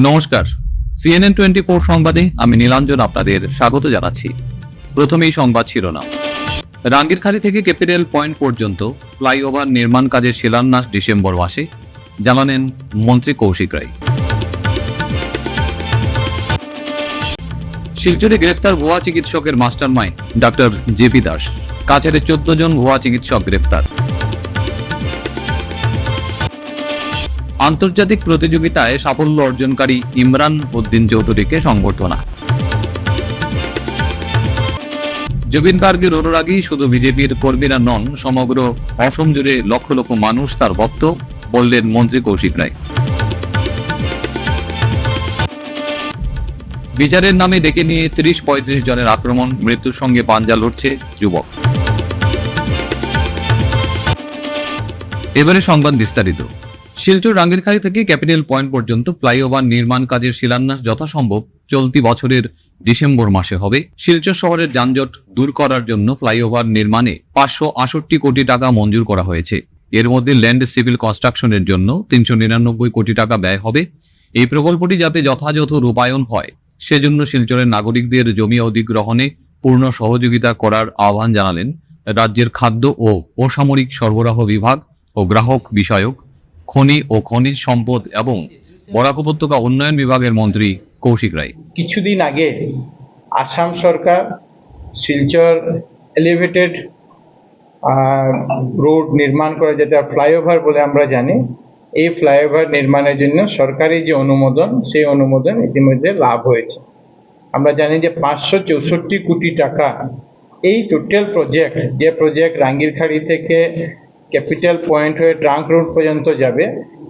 নমস্কার, CNN 24 সংবাদে আমি নীলাঞ্জন আপনাদের স্বাগত জানাচ্ছি। প্রথমেই সংবাদ শিরোনাম। রাঙ্গিরখালী থেকে ক্যাপিটাল পয়েন্ট পর্যন্ত ফ্লাইওভার নির্মাণ কাজের শিলান্যাস ডিসেম্বর মাসে, জানালেন মন্ত্রী কৌশিক রায়। শিলচরে গ্রেপ্তার ভুয়া চিকিৎসকের মাস্টারমাইন্ড ডক্টর জেপি দাস। কাছাড়ে 14 জন ভুয়া চিকিৎসক গ্রেপ্তার। আন্তর্জাতিক প্রতিযোগিতায় সাফল্য অর্জনকারী ইমরান উদ্দিন চৌধুরীকে সংবর্ধনা। জুবিন গার্গের অনুরাগী শুধু বিজেপির কর্মীরা নন, সমগ্র অসম জুড়ে লক্ষ লক্ষ মানুষ তার ভক্ত, বললেন মন্ত্রী কৌশিক রায়। বিচারের নামে ডেকে নিয়ে 30-35 জনের আক্রমণ, মৃত্যুর সঙ্গে পাঞ্জা লড়ছে যুবক। এবারে সংবাদ বিস্তারিত। শিলচর রাঙ্গিরখালী থেকে ক্যাপিটাল পয়েন্ট পর্যন্ত ফ্লাইওভার নির্মাণ কাজের শিলান্যাস যথাসম্ভব চলতি বছরের ডিসেম্বর মাসে হবে। শিলচর শহরের যানজট দূর করার জন্য ফ্লাইওভার নির্মাণে 568 কোটি টাকা মঞ্জুর করা হয়েছে। এর মধ্যে ল্যান্ড সিভিল কনস্ট্রাকশনের জন্য 399 কোটি টাকা ব্যয় হবে। এই প্রকল্পটি যাতে যথাযথ রূপায়ণ হয়, সেজন্য শিলচরের নাগরিকদের জমি অধিগ্রহণে পূর্ণ সহযোগিতা করার আহ্বান জানালেন রাজ্যের খাদ্য ও অসামরিক সরবরাহ বিভাগ ও গ্রাহক বিষয়ক, খনি ও খনিজ সম্পদ এবং বরাক উপত্যকা উন্নয়ন বিভাগের মন্ত্রী কৌশিক রায়। কিছুদিন আগে আসাম সরকার শিলচর এলিভেটেড রোড নির্মাণ করে, যেটা ফ্লাইওভার বলে আমরা জানি, এই ফ্লাইওভার নির্মাণের জন্য সরকারি যে অনুমোদন, সেই অনুমোদন ইতিমধ্যে লাভ হয়েছে। আমরা জানি যে 564 কোটি টাকা এই টোটাল প্রজেক্ট, যে প্রজেক্ট রাঙ্গিরখালী থেকে ক্যাপিটাল পয়েন্ট হয়ে ট্রাঙ্ক রোড পর্যন্ত যাবে,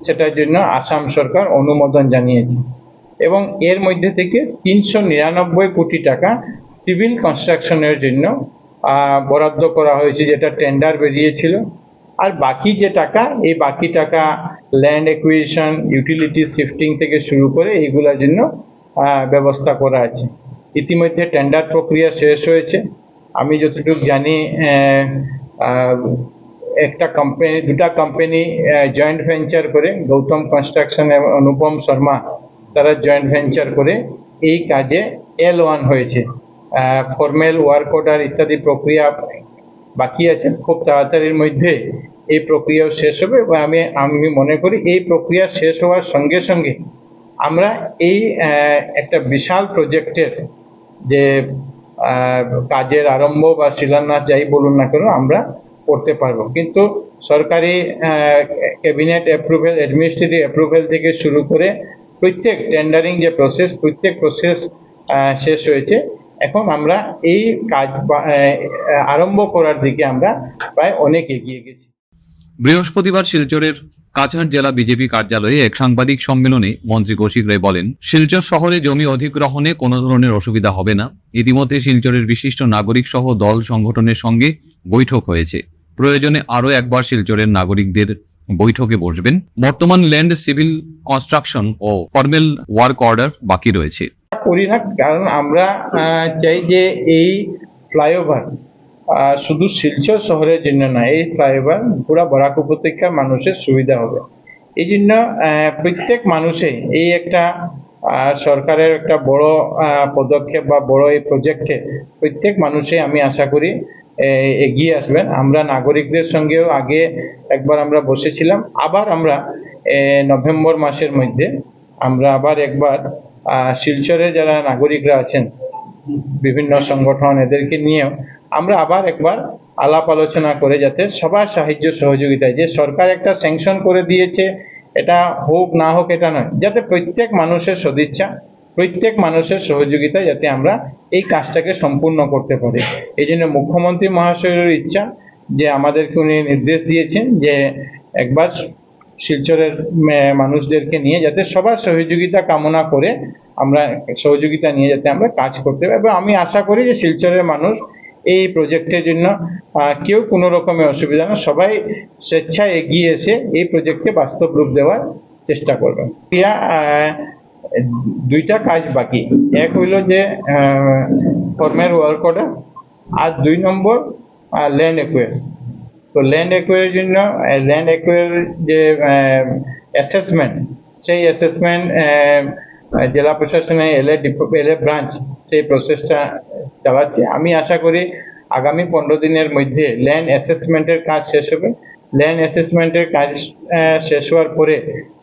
সেটার জন্য আসাম সরকার অনুমোদন জানিয়েছে। এবং এর মধ্যে থেকে 399 কোটি টাকা সিভিল কনস্ট্রাকশনের জন্য বরাদ্দ করা হয়েছে, যেটা টেন্ডার বেরিয়েছিল। আর বাকি যে টাকা, এই বাকি টাকা ল্যান্ড অ্যাকুইজিশন, ইউটিলিটি শিফটিং থেকে শুরু করে এইগুলোর জন্য ব্যবস্থা করা আছে। ইতিমধ্যে টেন্ডার প্রক্রিয়া শেষ হয়েছে। আমি যতটুকু জানি দুটা কোম্পানি জয়েন্ট ভেঞ্চার করে, গৌতম কনস্ট্রাকশন এবং অনুপম শর্মা, তারা জয়েন্ট ভেঞ্চার করে এই কাজে L1 হয়েছে। ফর্মেল ওয়ার্ক অর্ডার ইত্যাদি প্রক্রিয়া বাকি আছে। খুব তাড়াতাড়ির মধ্যে এই প্রক্রিয়াও শেষ হবে এবং আমি মনে করি এই প্রক্রিয়া শেষ হওয়ার সঙ্গে সঙ্গে আমরা এই একটা বিশাল প্রজেক্টের যে কাজের আরম্ভ বা শিলান্যাস যাই বলুন না কেন, আমরা করতে পারবো। কিন্তু সরকারি ক্যাবিনেট অ্যাপ্রুভেল, অ্যাডমিনিস্ট্রেটিভ অ্যাপ্রুভেল থেকে শুরু করে প্রত্যেক টেন্ডারিং যে প্রসেস, প্রত্যেক প্রসেস শেষ হয়েছে। এখন আমরা এই কাজ আরম্ভ করার দিকে আমরা প্রায় অনেক এগিয়ে গেছি। বৃহস্পতিবার শিলচরের কাছাড় জেলা বিজেপি কার্যালয়ে এক সাংবাদিক সম্মেলনে মন্ত্রী কৌশিক রায় বলেন, শিলচর শহরে জমি অধিগ্রহণে কোনো ধরনের অসুবিধা হবে না। ইতিমধ্যে শিলচরের বিশিষ্ট নাগরিক সহ দল সংগঠনের সঙ্গে বৈঠক হয়েছে। প্রয়োজনে আরও একবার শিলচরের নাগরিকদের বৈঠকে বসবেন। বর্তমান ল্যান্ড সিভিল কনস্ট্রাকশন ও ফর্মেল ওয়ার্ক অর্ডার বাকি রয়েছে। করি না, কারণ আমরা চাই যে এই ফ্লাইওভার শুধু শিলচর শহরের জন্য না, এই ফ্লাইওভার পুরা বরাক উপত্যকার মানুষের সুবিধা হবে। এই জন্য প্রত্যেক মানুষই এই একটা সরকারের একটা বড় পদক্ষেপ বা বড় এই প্রজেক্টে প্রত্যেক মানুষই আমি আশা করি এগিয়ে আসবেন। আমরা নাগরিকদের সঙ্গেও আগে একবার আমরা বসেছিলাম, আবার আমরা নভেম্বর মাসের মধ্যে আমরা আবার একবার শিলচরে যারা নাগরিকরা আছেন, বিভিন্ন সংগঠন, এদেরকে নিয়েও আমরা আবার একবার আলাপ আলোচনা করে, যাতে সবার সাহায্য সহযোগিতায়, যে সরকার একটা স্যাংশন করে দিয়েছে, এটা হোক না হোক এটা নয়, যাতে প্রত্যেক মানুষের সদিচ্ছা, প্রত্যেক মানুষের সহযোগিতায় যাতে আমরা এই কাজটাকে সম্পূর্ণ করতে পারি। এই জন্য মুখ্যমন্ত্রী মহাশয়ের ইচ্ছা যে আমাদেরকে উনি নির্দেশ দিয়েছেন যে একবার শিলচরের মানুষদেরকে নিয়ে যাতে সবার সহযোগিতা কামনা করে আমরা সহযোগিতা নিয়ে যাতে আমরা কাজ করতে পারি। এবং আমি আশা করি যে শিলচরের মানুষ এই প্রজেক্টের জন্য কেউ কোনো রকমের অসুবিধা না, সবাই স্বেচ্ছায় এগিয়ে এসে এই প্রজেক্টকে বাস্তব রূপ দেওয়ার চেষ্টা করবেন। দুইটা কাজ বাকি, এক হইল যে ফর্মেল ওয়ার্ক অর্ডার, আর 2 নম্বর ল্যান্ড অ্যাকোয়ার। তো ল্যান্ড অ্যাকোয়ারের জন্য ল্যান্ড অ্যাকোয়ার যে অ্যাসেসমেন্ট, সেই অ্যাসেসমেন্ট জেলা প্রশাসনে এলএ ব্রাঞ্চ সেই প্রসেসটা চালাচ্ছে। আমি আশা করি আগামী 15 দিনের মধ্যে ল্যান্ড অ্যাসেসমেন্টের কাজ শেষ হবে। ল্যান্ড অ্যাসেসমেন্টের কাজ শেষ হওয়ার পরে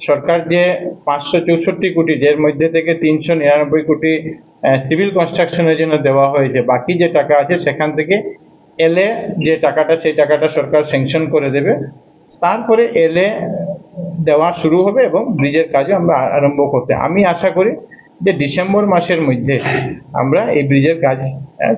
সরকার যে 564 কোটি, এর মধ্যে থেকে 399 কোটি সিভিল কনস্ট্রাকশনের জন্য দেওয়া হয়েছে, বাকি যে টাকা আছে সেখান থেকে এলএ যে টাকাটা, সেই টাকাটা সরকার স্যাংশন করে দেবে। তারপরে এলএ দেওয়া শুরু হবে এবং ব্রিজের কাজও আমরা আরম্ভ করতে, আমি আশা করি যে ডিসেম্বর মাসের মধ্যে আমরা এই ব্রিজের কাজ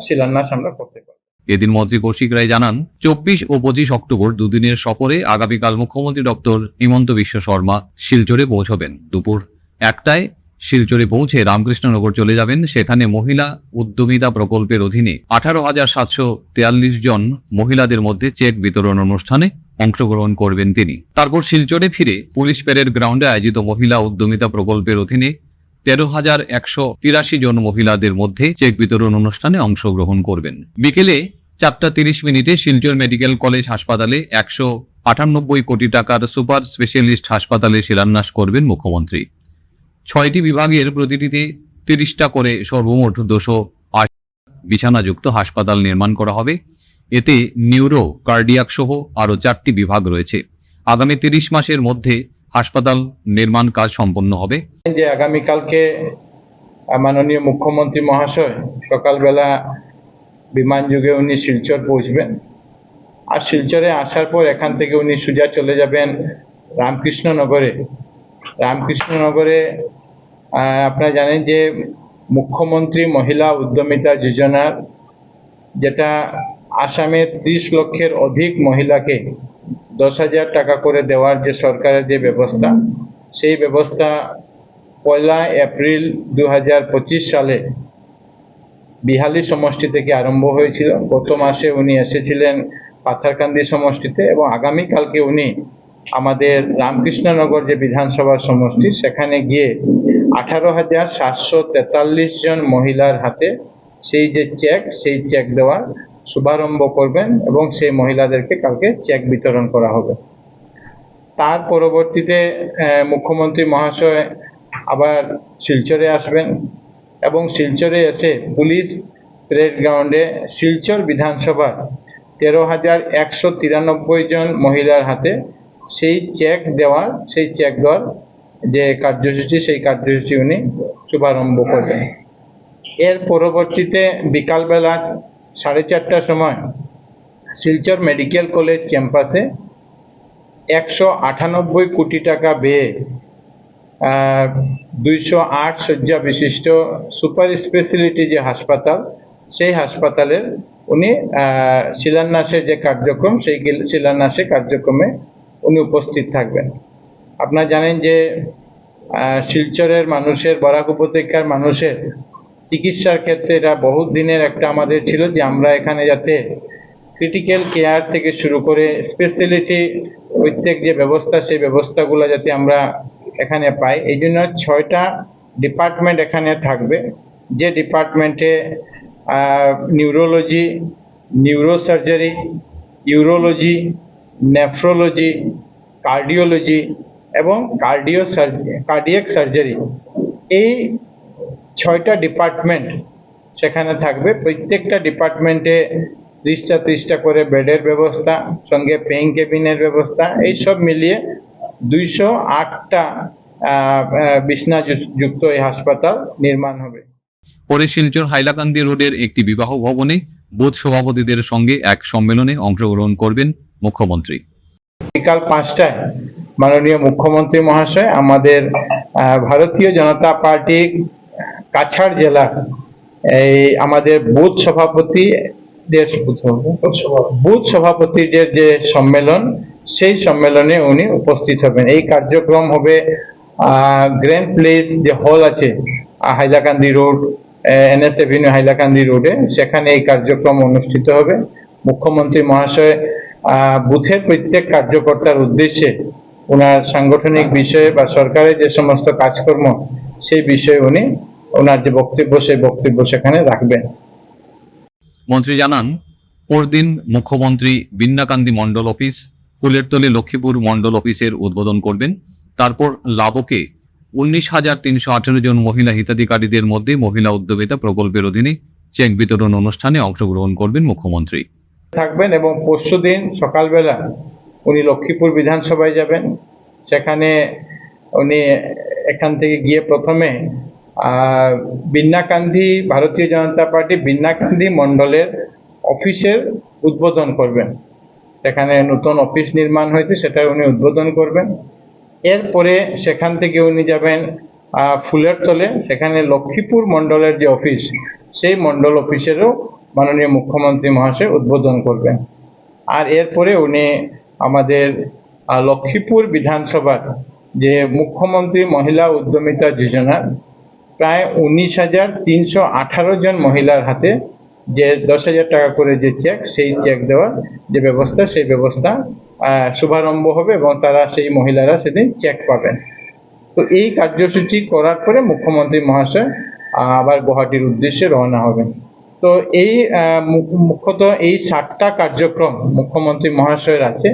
শিলান্যাস আমরা করতে পারব। এদিন মন্ত্রী কৌশিক রায় জানান, 24 ও 25 অক্টোবর দুদিনের সফরে আগামীকাল মুখ্যমন্ত্রী ডক্টর হিমন্ত বিশ্ব শর্মা শিলচরে পৌঁছবেন। দুপুর 1টায় শিলচরে পৌঁছে রামকৃষ্ণনগর চলে যাবেন। সেখানে মহিলা উদ্যমিতা প্রকল্পের অধীনে 18,743 জন মহিলাদের মধ্যে চেক বিতরণ অনুষ্ঠানে অংশগ্রহণ করবেন তিনি। তারপর শিলচরে ফিরে পুলিশ প্যারেড গ্রাউন্ডে আয়োজিত মহিলা উদ্যমিতা প্রকল্পের অধীনে 13,183 জন মহিলাদের মধ্যে চেক বিতরণ অনুষ্ঠানে অংশগ্রহণ করবেন। বিকেলে 4:30 শিলচর মেডিকেল কলেজ হাসপাতালে 198 কোটি টাকার সুপার স্পেশালিস্ট হাসপাতালে শিলান্যাস করবেন মুখ্যমন্ত্রী। 6টি বিভাগের প্রতিটিতে 30টা করে সর্বমোট 280 বিছানাযুক্ত হাসপাতাল নির্মাণ করা হবে। এতে নিউরো, কার্ডিয়াক সহ আরও 4টি বিভাগ রয়েছে। আগামী 30 মাসের মধ্যে হাসপাতাল নির্মাণ কাজ সম্পন্ন হবে। যে আগামীকালকে মাননীয় মুখ্যমন্ত্রী মহাশয় সকালবেলা বিমান যোগে উনি শিলচর পৌঁছবেন, আর শিলচরে আসার পর এখান থেকে উনি সোজা চলে যাবেন রামকৃষ্ণনগরে। রামকৃষ্ণনগরে আপনারা জানেন যে মুখ্যমন্ত্রী মহিলা উদ্যমিতা যোজনার, যেটা আসামে 30 লক্ষের অধিক মহিলাকে 10,000 টাকা করে দেওয়ার যে সরকারের যে ব্যবস্থা, সেই ব্যবস্থা 1 এপ্রিল 2025 সালে বিহালি সমষ্টি থেকে আরম্ভ হয়েছিল। গত মাসে উনি এসেছিলেন পাথারকান্দি সমষ্টিতে এবং আগামীকালকে উনি আমাদের রামকৃষ্ণনগর যে বিধানসভা সমষ্টি, সেখানে গিয়ে 18,743 জন মহিলার হাতে সেই চেক দেওয়ার শুভারম্ভ করবেন এবং সেই মহিলাদেরকে কালকে চেক বিতরণ করা হবে। তার পরবর্তীতে মুখ্যমন্ত্রী মহাশয় আবার শিলচরে আসবেন এবং শিলচরে এসে পুলিশ প্যারেড গ্রাউন্ডে শিলচর বিধানসভার 13,193 জন মহিলার হাতে সেই চেক দেওয়ার যে কার্যসূচি, সেই কার্যসূচি উনি শুভারম্ভ করবেন। এর পরবর্তীতে বিকালবেলা 4:30টার সময় শিলচর মেডিকেল কলেজ ক্যাম্পাসে 198 কোটি টাকা ব্যয়ে 208 শয্যা বিশিষ্ট সুপার স্পেশালিটি যে হাসপাতাল, সেই হাসপাতালের উনি শিলান্যাসের যে কার্যক্রম, সেই শিলান্যাসের কার্যক্রমে উনি উপস্থিত থাকবেন। আপনারা জানেন যে শিলচরের মানুষের, বরাক উপত্যকার মানুষের চিকিৎসার ক্ষেত্রে এটা বহুত দিনের একটা আমাদের ছিল যে আমরা এখানে যাতে ক্রিটিক্যাল কেয়ার থেকে শুরু করে স্পেশালিটি প্রত্যেক যে ব্যবস্থা, সেই ব্যবস্থাগুলো যাতে আমরা এখানে পাই, এই জন্য 6টা ডিপার্টমেন্ট এখানে থাকবে। যে ডিপার্টমেন্টে neurology, neurosurgery, urology, nephrology, cardiology এবং কার্ডিয়াক সার্জারি, এই 6টা ডিপার্টমেন্ট সেখানে থাকবে। প্রত্যেকটা ডিপার্টমেন্টে 30টা করে বেডের ব্যবস্থা, সঙ্গে পেইং কেবিনের ব্যবস্থা, এই সব মিলিয়ে 208টা বিছানাযুক্ত এই হাসপাতাল নির্মাণ হবে। পরে শিলচর হাইলাকান্দি রোডের একটি বিবাহ ভবনে বুথ সভাপতিদের সঙ্গে এক সম্মেলনে অংশগ্রহণ করবেন মুখ্যমন্ত্রী। বিকাল 5টায় মাননীয় মুখ্যমন্ত্রী মহাশয় আমাদের ভারতীয় জনতা পার্টি কাছাড় জেলা এই আমাদের বুথ সভাপতিদের যে সম্মেলন, সেই সম্মেলনে উনি উপস্থিত হবেন। এই কার্যক্রম হবে গ্র্যান্ড প্লেস যে হল আছে Hailakandi road, NS Avenue Hailakandi রোডে, সেখানে এই কার্যক্রম অনুষ্ঠিত হবে। মুখ্যমন্ত্রী মহাশয় বুথের প্রত্যেক কার্যকর্তার উদ্দেশ্যে ওনার সাংগঠনিক বিষয়ে বা সরকারের যে সমস্ত কাজকর্ম, সেই বিষয়ে উনি ওনার যে বক্তব্য, সেই বক্তব্য সেখানে রাখবেন। মন্ত্রী জানান, পরদিন মুখ্যমন্ত্রী বিন্নাকান্দি মন্ডল অফিস, ফুলেরতলী লক্ষ্মীপুর মন্ডল অফিসের উদ্বোধন করবেন। তারপর লাবকে 19,318 জন মহিলা হিতাধিকারীদের মধ্যে মহিলা উদ্যোমিতা প্রকল্পের অধীনে চেক বিতরণ অনুষ্ঠানে অংশগ্রহণ করবেন মুখ্যমন্ত্রী। থাকবেন এবং পরশুদিন সকালবেলা উনি লক্ষ্মীপুর বিধানসভায় যাবেন। সেখানে উনি এখান থেকে গিয়ে প্রথমে বিন্নাকান্দি ভারতীয় জনতা পার্টি বিন্নাকান্দি মণ্ডলের অফিসের উদ্বোধন করবেন। সেখানে নতুন অফিস নির্মাণ হয়েছে, সেটা উনি উদ্বোধন করবেন। এরপরে সেখান থেকে উনি যাবেন ফুলের তলে, সেখানে লক্ষ্মীপুর মণ্ডলের যে অফিস, সেই মণ্ডল অফিসেরও মাননীয় মুখ্যমন্ত্রী মহাশয় উদ্বোধন করবেন। আর এরপরে উনি আমাদের লক্ষ্মীপুর বিধানসভার যে মুখ্যমন্ত্রী মহিলা উদ্যমিতা যোজনা প্রায় 19,318 জন মহিলার হাতে যে 10,000 টাকা করে যে চেক, সেই চেক দেওয়ার যে ব্যবস্থা, সেই ব্যবস্থা শুভারম্ভ হবে এবং তারা সেই মহিলারা সেদিন চেক পাবেন। তো এই কার্যসূচি করার পরে মুখ্যমন্ত্রী মহাশয় আবার গুয়াহাটির উদ্দেশ্যে রওনা হবেন। তো এই মুখ্যত এই 7টা কার্যক্রম মুখ্যমন্ত্রী মহাশয়ের আছে।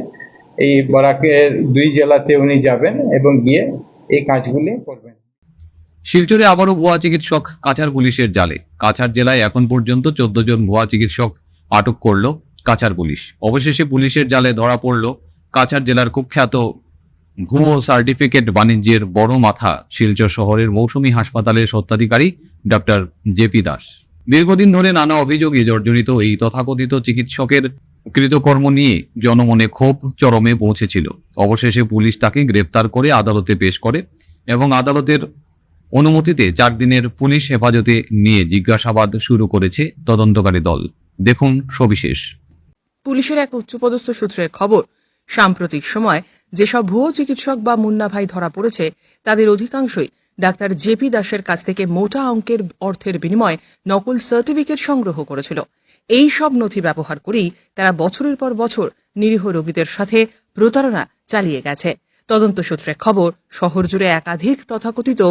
এই বরাকের 2 জেলাতে উনি যাবেন এবং গিয়ে এই কাজগুলি করবেন। শিলচরে আবারও ভুয়া চিকিৎসক কাছাড় পুলিশের জালে। কাছাড় জেলায় এখন পর্যন্ত 14 জন ভুয়া চিকিৎসক আটক করল কাছাড় পুলিশ। অবশেষে পুলিশের জালে ধরা পড়ল কাছাড় জেলার কুখ্যাত ভুয়ো সার্টিফিকেট বাণিজ্যের বড় মাথা শিলচর শহরের মৌসুমী হাসপাতালের স্বত্বাধিকারী ডক্টর জেপি দাস। দীর্ঘদিন ধরে নানা অভিযোগে জর্জরিত এই তথাকথিত চিকিৎসকের কৃতকর্ম নিয়ে জনমনে ক্ষোভ চরমে পৌঁছেছিল। অবশেষে পুলিশ তাকে গ্রেপ্তার করে আদালতে পেশ করে এবং আদালতের অনুমতিতে 4 দিনের পুলিশ হেফাজতে নিয়ে জিজ্ঞাসাবাদ শুরু করেছে তদন্তকারী দল। দেখুন সবিশেষ। পুলিশের এক উচ্চপদস্থ সূত্রের খবর, সাম্প্রতিক সময় যেসব ভুয়ো চিকিৎসক বা মুন্না ভাই ধরা পড়েছে তাদের অধিকাংশই ডাক্তার জেপি দাসের কাছ থেকে মোটা অঙ্কের অর্থের বিনিময়ে নকল সার্টিফিকেট সংগ্রহ করেছিল। এই সব নথি ব্যবহার করেই তারা বছরের পর বছর নিরীহ রোগীদের সাথে প্রতারণা চালিয়ে গেছে। তদন্ত সূত্রের খবর, শহর জুড়ে একাধিক তথাকথিত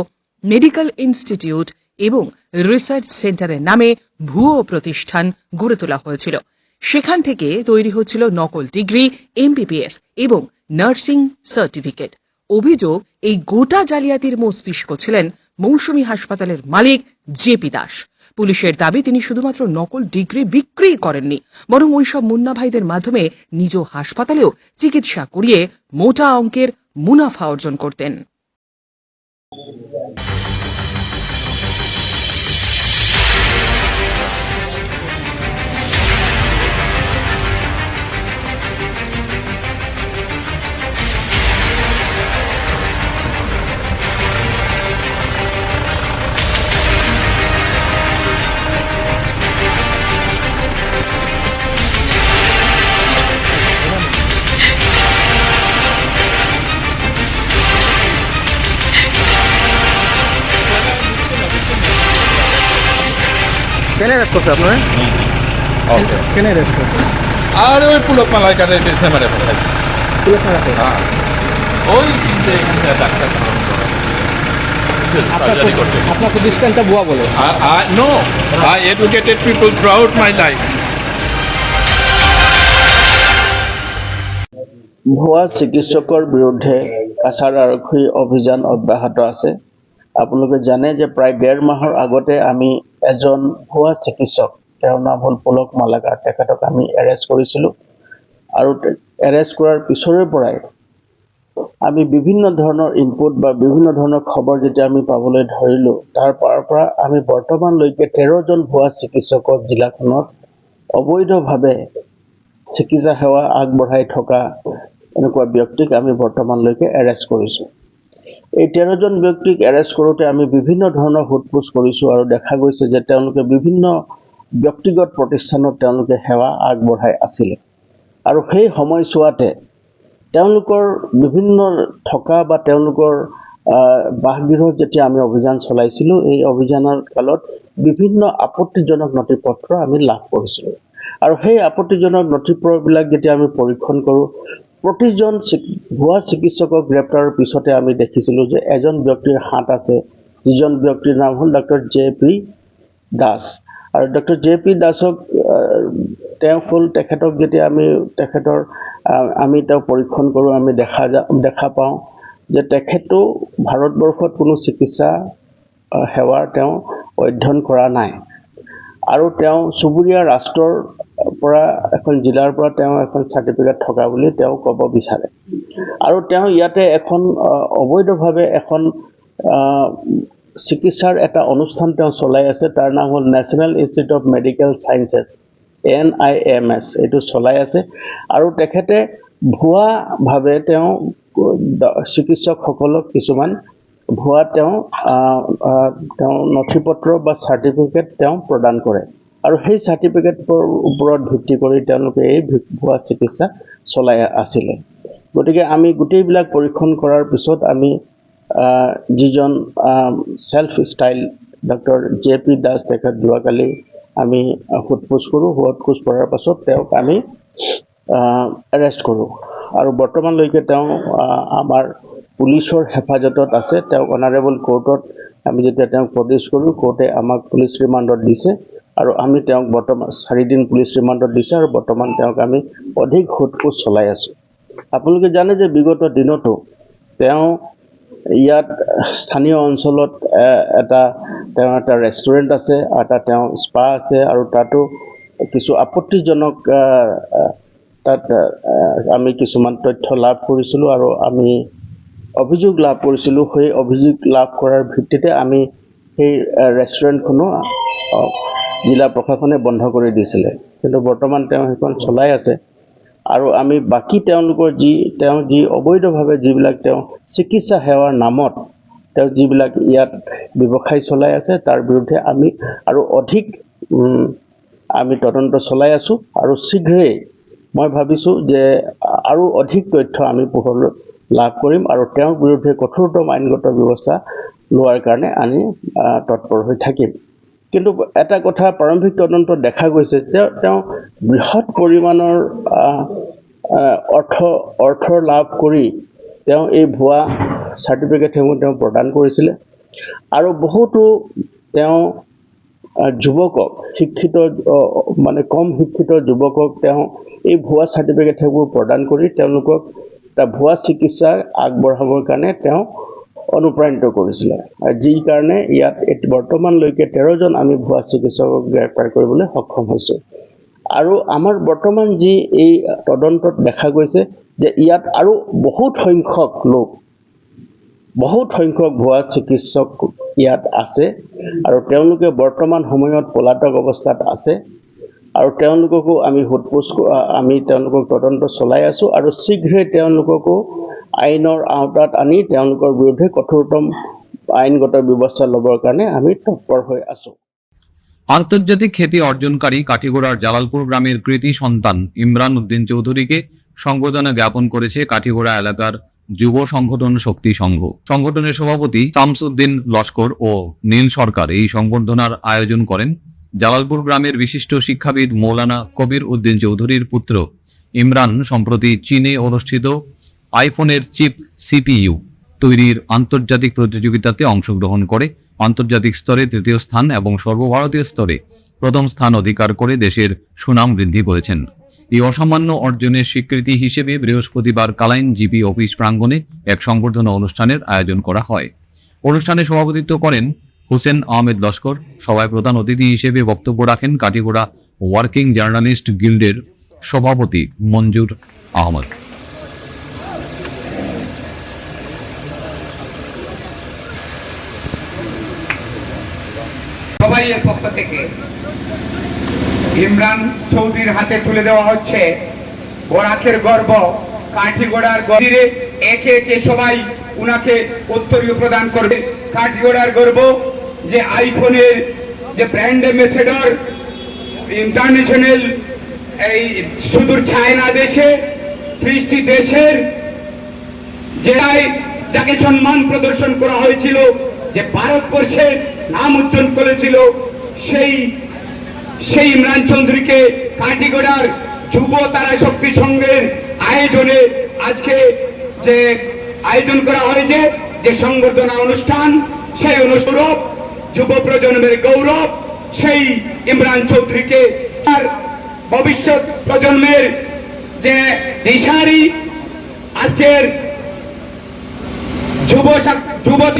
মেডিকেল ইনস্টিটিউট এবং রিসার্চ সেন্টারের নামে ভুয়ো প্রতিষ্ঠান গড়ে তোলা হয়েছিল। সেখান থেকে তৈরি হচ্ছিল নকল ডিগ্রি, এমবিবিএস এবং নার্সিং সার্টিফিকেট। অভিযোগ, এই গোটা জালিয়াতির মস্তিষ্ক ছিলেন মৌসুমী হাসপাতালের মালিক জেপি দাস। পুলিশের দাবি, তিনি শুধুমাত্র নকল ডিগ্রি বিক্রি করেননি, বরং ওইসব মুন্না ভাইদের মাধ্যমে নিজ হাসপাতালেও চিকিৎসা করিয়ে মোটা অঙ্কের মুনাফা অর্জন করতেন। কেন রেস্ট করছে আপনারা? ওকে কেন রেস্ট করছে? আর ওই পুলক মালায় কাটে ডিসেম্বরে ফেলাই পুলিশ থানাতে? হ্যাঁ ওই যে এখানে ডাক্তার সার্জারি করতে আপনার প্রতিষ্ঠানটা ভুয়া বলে? No I educated people throughout my life. ভুৱা চিকিৎসকৰ বিৰুদ্ধে কাছাৰ আৰক্ষীৰ অভিযান অব্যাহত আছে। আপোনালোকে জানে যে প্ৰায় 1.5 মাহৰ আগতে আমি এজন ভুৱা চিকিৎসক, তেওঁৰ নাম হ'ল পুলক মালাকাৰ, তেখেতক আমি এৰেষ্ট কৰিছিলোঁ। আৰু এৰেষ্ট কৰাৰ পিছৰে পৰাই আমি বিভিন্ন ধৰণৰ ইনপুট বা বিভিন্ন ধৰণৰ খবৰ যেতিয়া আমি পাবলৈ ধৰিলোঁ, তাৰ পৰা আমি বৰ্তমানলৈকে 13 জন ভুৱা চিকিৎসকক জিলাখনত অবৈধভাৱে চিকিৎসা সেৱা আগবঢ়াই থকা এনেকুৱা ব্যক্তিক আমি বৰ্তমানলৈকে এৰেষ্ট কৰিছোঁ। এই 13 জন ব্যক্তিক এৰেষ্ট কৰোঁতে আমি বিভিন্ন ধৰণৰ সোধপোছ কৰিছোঁ আৰু দেখা গৈছে যে তেওঁলোকে বিভিন্ন ব্যক্তিগত প্ৰতিষ্ঠানত তেওঁলোকে সেৱা আগবঢ়াই আছিলে। আৰু সেই সময়ছোৱাতে তেওঁলোকৰ বিভিন্ন থকা বা তেওঁলোকৰ বাসগৃহত যেতিয়া আমি অভিযান চলাইছিলোঁ, এই অভিযানৰ কালত বিভিন্ন আপত্তিজনক নথিপত্ৰ আমি লাভ কৰিছিলোঁ। আৰু সেই আপত্তিজনক নথিপত্ৰবিলাক যেতিয়া আমি পৰীক্ষণ কৰোঁ, প্ৰতিজন ভুৱা চিকিৎসকক গ্ৰেপ্তাৰৰ পিছতে আমি দেখিছিলোঁ যে এজন ব্যক্তিৰ হাত আছে, যিজন ব্যক্তিৰ নাম হ'ল ডক্টৰ জে.পি. দাস। আৰু ডক্টৰ জে.পি. দাসক তেখেতক যেতিয়া আমি তেওঁ পৰীক্ষণ কৰোঁ, আমি দেখা পাওঁ যে তেখেতো ভাৰতবৰ্ষত কোনো চিকিৎসা সেৱাৰ তেওঁ অধ্যয়ন কৰা নাই আৰু তেওঁ চুবুৰীয়া ৰাষ্ট্ৰৰ পৰা এখন জিলাৰ পৰা তেওঁ এখন চাৰ্টিফিকেট থকা বুলি তেওঁ ক'ব বিচাৰে আৰু তেওঁ ইয়াতে এখন অবৈধভাৱে এখন চিকিৎসাৰ এটা অনুষ্ঠান তেওঁ চলাই আছে তাৰ নাম হ'ল national institute of medical sciences NIMS এইটো চলাই আছে আৰু তেখেতে ভুৱাভাৱে তেওঁ চিকিৎসকসকলক কিছুমান ভুৱা তেওঁ নথিপত্ৰ বা চাৰ্টিফিকেট তেওঁ প্ৰদান কৰে আৰু সেই চাৰ্টিফিকেটৰ ওপৰত ভিত্তি কৰি তেওঁলোকে এই ভুৱা চিকিৎসা চলাই আছিলে গতিকে আমি গোটেইবিলাক পৰীক্ষণ কৰাৰ পিছত আমি যিজন self style doctor JP Das তেখেত যোৱাকালি আমি সোধপোছ কৰোঁ সোধপোছ কৰাৰ পাছত তেওঁক আমি এৰেষ্ট কৰোঁ আৰু বৰ্তমানলৈকে তেওঁ আমাৰ পুলিচৰ হেফাজতত আছে তেওঁক অনাৰেবল কোৰ্টত আমি যেতিয়া তেওঁক প্ৰডিউচ কৰোঁ কোৰ্টে আমাক পুলিচ ৰিমাণ্ডত দিছে আৰু আমি তেওঁক বৰ্তমান 4 দিন পুলিচ ৰিমাণ্ডত দিছে আৰু বৰ্তমান তেওঁক আমি অধিক সোধপোছ চলাই আছোঁ আপোনালোকে জানে যে বিগত দিনতো তেওঁ ইয়াত স্থানীয় অঞ্চলত এটা ৰেষ্টুৰেণ্ট আছে এটা তেওঁ স্পা আছে আৰু তাতো কিছু আপত্তিজনক তাত আমি কিছুমান তথ্য লাভ কৰিছিলোঁ আৰু আমি অভিযোগ লাভ কৰিছিলোঁ সেই অভিযোগ লাভ কৰাৰ ভিত্তিতে আমি সেই ৰেষ্টুৰেণ্টখনো জিলা প্ৰশাসনে বন্ধ কৰি দিছিলে কিন্তু বৰ্তমান তেওঁ সেইখন চলাই আছে আৰু আমি বাকি তেওঁলোকৰ তেওঁ যি অবৈধভাৱে যিবিলাক তেওঁ চিকিৎসা সেৱাৰ নামত তেওঁ যিবিলাক ইয়াত ব্যৱসায় চলাই আছে তাৰ বিৰুদ্ধে আমি আৰু অধিক আমি তদন্ত চলাই আছোঁ আৰু শীঘ্ৰেই মই ভাবিছোঁ যে আৰু অধিক তথ্য আমি পোহৰলৈ লাভ কৰিম আৰু তেওঁৰ বিৰুদ্ধে কঠোৰতম আইনগত ব্যৱস্থা লোৱাৰ কাৰণে আমি তৎপৰ হৈ থাকিম কিন্তু এটা কথা প্ৰাৰম্ভিক তদন্তত দেখা গৈছে যে তেওঁ বৃহৎ পৰিমাণৰ অৰ্থ লাভ কৰি তেওঁ এই ভুৱা চাৰ্টিফিকেটসমূহ তেওঁ প্ৰদান কৰিছিলে আৰু বহুতো তেওঁ যুৱকক শিক্ষিত মানে কম শিক্ষিত যুৱকক তেওঁ এই ভুৱা চাৰ্টিফিকেটসমূহ প্ৰদান কৰি তেওঁলোকক এটা ভুৱা চিকিৎসা আগবঢ়াবৰ কাৰণে তেওঁ অনুপ্ৰাণিত কৰিছিলে আৰু যি কাৰণে ইয়াত বৰ্তমানলৈকে 13 জন আমি ভুৱা চিকিৎসকক গ্ৰেপ্তাৰ কৰিবলৈ সক্ষম হৈছোঁ আৰু আমাৰ বৰ্তমান যি এই তদন্তত দেখা গৈছে যে ইয়াত আৰু বহুত সংখ্যক ভুৱা চিকিৎসক ইয়াত আছে আৰু তেওঁলোকে বৰ্তমান সময়ত পলাতক অৱস্থাত আছে আৰু তেওঁলোককো আমি সোধপোছ আমি তেওঁলোকক তদন্ত চলাই আছোঁ আৰু শীঘ্ৰে তেওঁলোককো আইনৰ আওতাত আনি তেওঁলোকৰ বিৰুদ্ধে কঠোৰতম আইনগত ব্যৱস্থা ল'বৰ কাৰণে আমি তৎপৰ হৈ আছোঁ আন্তর্জাতিক খ্যাতি অর্জনকারী কাঠিগোড়ার জালালপুর গ্রামের কৃতি সন্তান ইমরান উদ্দিন চৌধুরীকে সংবর্ধনা জ্ঞাপন করেছে কাঠিগোড়া এলাকার যুব সংগঠন শক্তি সংঘ সংগঠনের সভাপতি শামসুদ্দিন লস্কর ও নীল সরকার এই সংবর্ধনার আয়োজন করেন জালালপুর গ্রামের বিশিষ্ট শিক্ষাবিদ মৌলানা কবির উদ্দিন চৌধুরীর পুত্র ইমরান সম্প্রতি চীনে অনুষ্ঠিত আইফোনের চিপ CPU তৈরির আন্তর্জাতিক প্রতিযোগিতাতে অংশগ্রহণ করে আন্তর্জাতিক স্তরে 3য় স্থান এবং সর্বভারতীয় স্তরে প্রথম স্থান অধিকার করে দেশের সুনাম বৃদ্ধি করেছেন এই অসামান্য অর্জনের স্বীকৃতি হিসেবে বৃহস্পতিবার কালাইন জিপি অফিস প্রাঙ্গণে এক সংবর্ধনা অনুষ্ঠানের আয়োজন করা হয় অনুষ্ঠানে সভাপতিত্ব করেন হোসেন আহমেদ লস্কর সভায় প্রধান অতিথি হিসেবে বক্তব্য রাখেন কাঠিগোড়া ওয়ার্কিং জার্নালিস্ট গিল্ডের সভাপতি মঞ্জুর আহমদ সবাইয়ের পক্ষ থেকে ইমরান চৌধুরীর হাতে তুলে দেওয়া হচ্ছে বরাকের গর্ব কাঠিগোড়ার গর্বে একে একে সবাই উনাকে উত্তরীয় প্রদান করবে কাঠিগোড়ার গর্ব যে আইফোনের যে ব্র্যান্ড অ্যাম্বাসেডর ইন্টারন্যাশনাল এই সুদূর চায়না দেশে 30টি দেশের যাকে সম্মান প্রদর্শন করা হয়েছিল যে ভারতবর্ষের নাম উজ্জ্বল করেছিল সেই ইমরান চৌধুরীকে কাঠিগোড়ার যুব তারা শক্তি সংঘের আয়োজনে আজকে যে আয়োজন করা হয়েছে যে সংবর্ধনা অনুষ্ঠান সেই অনুষ্ঠান যুব প্রজন্মের গৌরব সেই ইমরান চৌধুরীকে আর ভবিষ্যৎ প্রজন্মের যে দিশারি আজকের যুব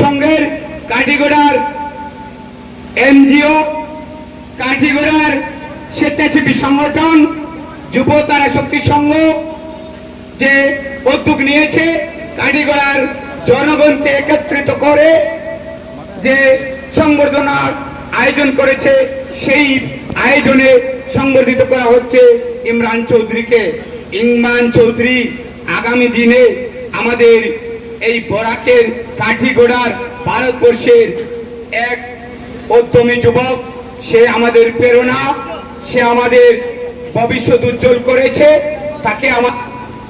সংঘের কাঠিগড়ার এনজিও, কাঠিগড়ার স্বেচ্ছাসেবী সংগঠন যুব তারা শক্তি সংঘ যে উদ্যোগ নিয়েছে কাঠিগড়ার জনগণকে একত্রিত করে যে সংবর্ধনার আয়োজন করেছে, সেই আয়োজনে সংবর্ধিত করা হচ্ছে ইমরান চৌধুরীকে। ইমরান চৌধুরী আগামী দিনে আমাদের এই বরাকের কাঠিগড়ার ভারতবর্ষের এক উদ্যমী যুবক, সে আমাদের প্রেরণা, সে আমাদের ভবিষ্যৎ উজ্জ্বল করেছে। তাকে আমার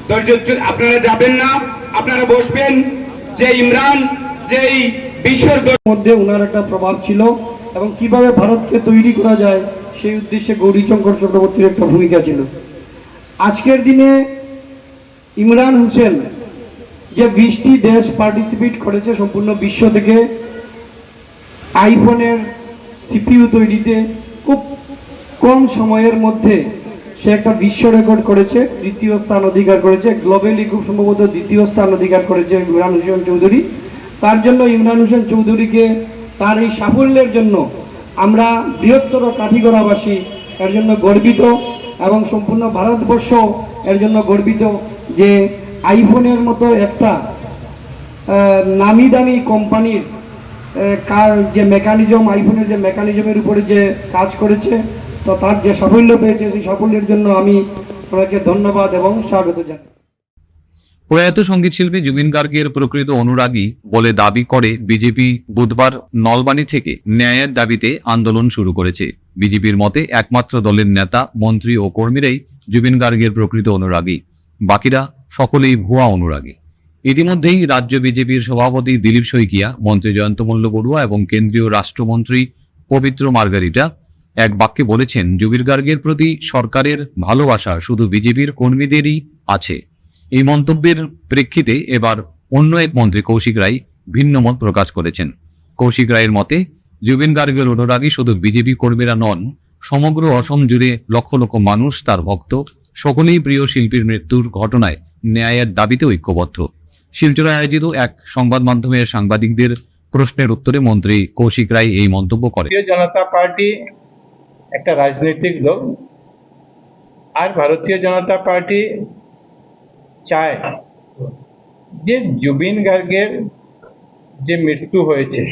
ধৈর্য, আপনারা যাবেন না, আপনারা বসবেন। যে ইমরান, যে এই বিশ্বের মধ্যে ওনার একটা প্রভাব ছিল এবং কিভাবে ভারতকে তৈরি করা যায় সেই উদ্দেশ্যে গৌরীশঙ্কর চক্রবর্তীর একটা ভূমিকা ছিল। আজকের দিনে ইমরান হোসেন যে 20টি দেশ পার্টিসিপেট করেছে সম্পূর্ণ বিশ্ব থেকে আইফোনের সিপিইউ তৈরিতে, খুব কম সময়ের মধ্যে সে একটা বিশ্ব রেকর্ড করেছে, দ্বিতীয় স্থান অধিকার করেছে, গ্লোবালি খুব সম্ভবত দ্বিতীয় স্থান অধিকার করেছে ইমরান হোসেন চৌধুরী। তার জন্য ইমরান হোসেন চৌধুরীকে তার এই সাফল্যের জন্য আমরা বৃহত্তর কাঠিগড়াবাসী এর জন্য গর্বিত এবং সম্পূর্ণ ভারতবর্ষ এর জন্য গর্বিত যে আইফোনের মতো একটা নামি দামি কোম্পানির যে মেকানিজম, আইফোনের যে মেকানিজমের উপরে যে কাজ করেছে, তো তার যে সাফল্য পেয়েছে সেই সাফল্যের জন্য আমি ওনাকে ধন্যবাদ এবং স্বাগত জানাই। প্রয়াত সঙ্গীত শিল্পী জুবিন গার্গের প্রকৃত অনুরাগী বলে দাবি করে বিজেপি বুধবার নলবাণী থেকে ন্যায়ের দাবিতে আন্দোলন শুরু করেছে। বিজেপির মতে একমাত্র দলের নেতা, মন্ত্রী ও কর্মীরাই জুবিন গার্গের প্রকৃত অনুরাগী, বাকিরা সকলেই ভুয়া অনুরাগী। ইতিমধ্যেই রাজ্য বিজেপির সভাপতি দিলীপ শইকিয়া, মন্ত্রী জয়ন্ত মল্ল বড়ুয়া এবং কেন্দ্রীয় রাষ্ট্রমন্ত্রী পবিত্র মার্গারিটা এক বাক্যে বলেছেন, জুবিন গার্গের প্রতি সরকারের ভালোবাসা শুধু বিজেপির কর্মীদেরই আছে। এই মন্তব্যের প্রেক্ষিতে এবার অন্য এক মন্ত্রী কৌশিক রায় ভিন্ন মত প্রকাশ করেছেন। কৌশিক রায়ের মতে, জুবিন গার্গের অনুরাগী শুধু বিজেপি কর্মীরা নন, সমগ্র অসম জুড়ে লক্ষ লক্ষ মানুষ তার ভক্ত। সকলেই প্রিয় শিল্পীর মৃত্যুর ঘটনায় ন্যায়ের দাবিতে ঐক্যবদ্ধ। শিলচরে আয়োজিত এক সংবাদ মাধ্যমের সাংবাদিকদের প্রশ্নের উত্তরে মন্ত্রী কৌশিক রায় এই মন্তব্য করেন। ভারতীয় জনতা পার্টি একটা রাজনৈতিক দল, আর ভারতীয় জনতা পার্টি চায় যে জুবিন গার্গের যে মৃত্যু হয়েছে,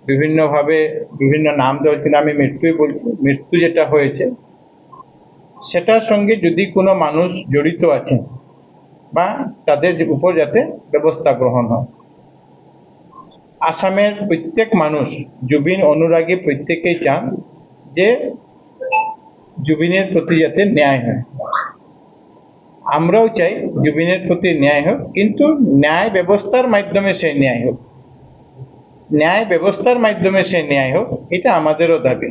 বিভিন্নভাবে বিভিন্ন নাম দেওয়া, কিন্তু আমি মৃত্যুই বলছি, মৃত্যু যেটা হয়েছে সেটার সঙ্গে যদি কোনো মানুষ জড়িত আছেন বা তাদের উপর যাতে ব্যবস্থা গ্রহণ হয়। আসামের প্রত্যেক মানুষ, জুবিন অনুরাগী প্রত্যেকেই চান যে জুবিনের প্রতি যাতে ন্যায় হয়। আমরাও চাই জুবিনের প্রতি ন্যায় হোক, কিন্তু ন্যায় ব্যবস্থার মাধ্যমে সেই ন্যায় হোক, ন্যায় ব্যবস্থার মাধ্যমে সেই ন্যায় হোক, এটা আমাদেরও দাবি।